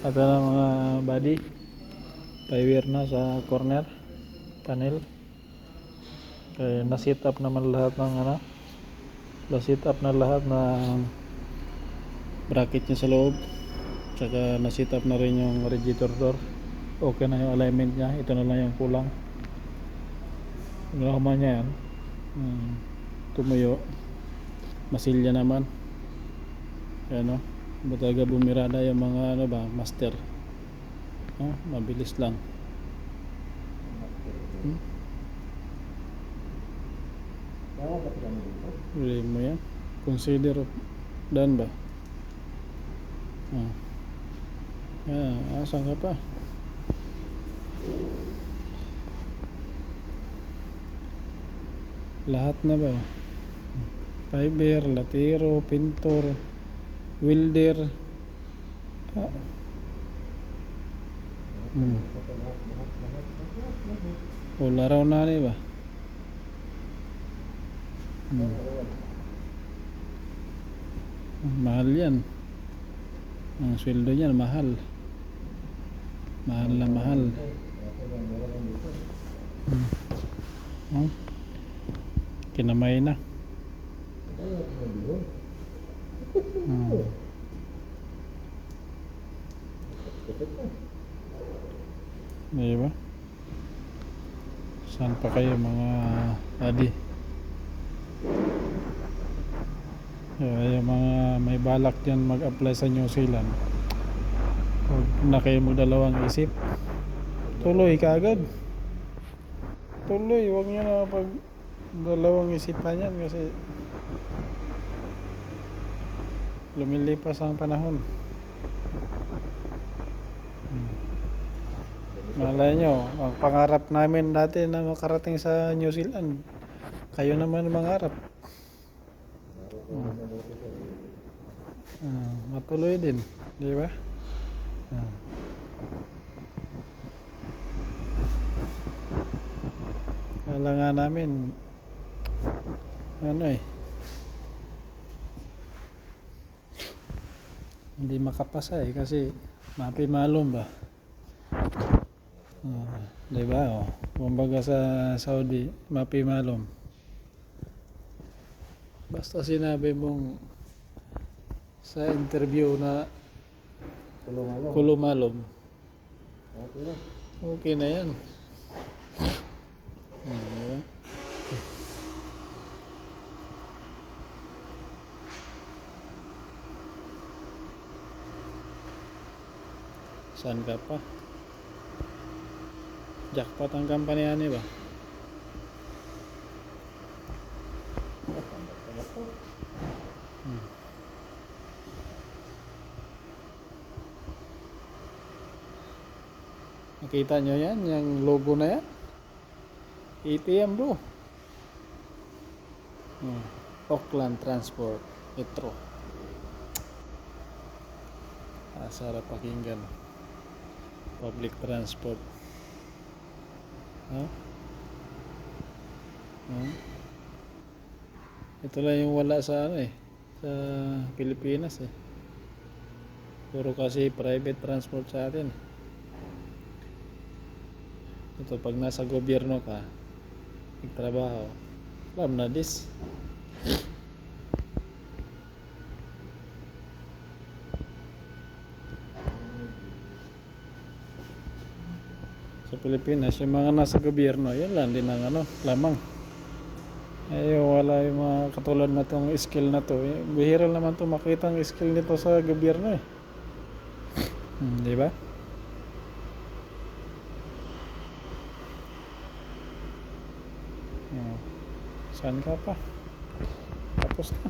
Ito na mga buddy, paiwir na sa corner panel. Kaya na-sit up naman lahat ng na-sit up na lahat ng bracket niya sa loob. Tsaka na-sit up na rin yung radiator door. Okay na yung alignment niya. Ito na lang yung kulang. Ginawa niya yan. Tumuyo. Masilya naman. Ayan o. Bataga bumirada yung mga master. Mabilis lang. Really mo yan. Consider done ba? Asan ka pa? Lahat na ba? Fiber, latero, pintor, welder. Wala raw na ba? Mahal yan. Ang sweldo niyan mahal. Mahal na mahal. Kinamay na. Diba? Saan pa kayo mga adi? Yung mga may balak dyan mag-apply sa New Zealand, huwag na kayo magdalawang isip. Tuloy ka agad. Tuloy, huwag nyo na pag dalawang isipan yan kasi lumilipas ang panahon. Malay nyo, ang pangarap namin dati na makarating sa New Zealand, kayo naman mangarap. Matuloy din, di ba? Kala nga namin hindi makapasa kasi mapimalom ba? Di ba? Kumbaga sa Saudi, mapimalom. Basta sinabi mong sa interview na kulumalom, okay na yan. Saan ka pa? Jackpot ang company ani ba? Nakita nyo yan? Yung logo na yan? ATM bro. Auckland Transport Metro. Sarap pakinggan. Public transport. Ito lang yung wala sa sa Pilipinas puro kasi private transport sa atin. Ito pag nasa gobyerno ka nagtrabaho, alam na this. Sa Pilipinas yung mga nasa gobyerno yun lang din ang lamang. Wala yung mga katulad na tong skill na to. Bihira naman to makita ang skill nito sa gobyerno di ba? Saan ka pa? Tapos na.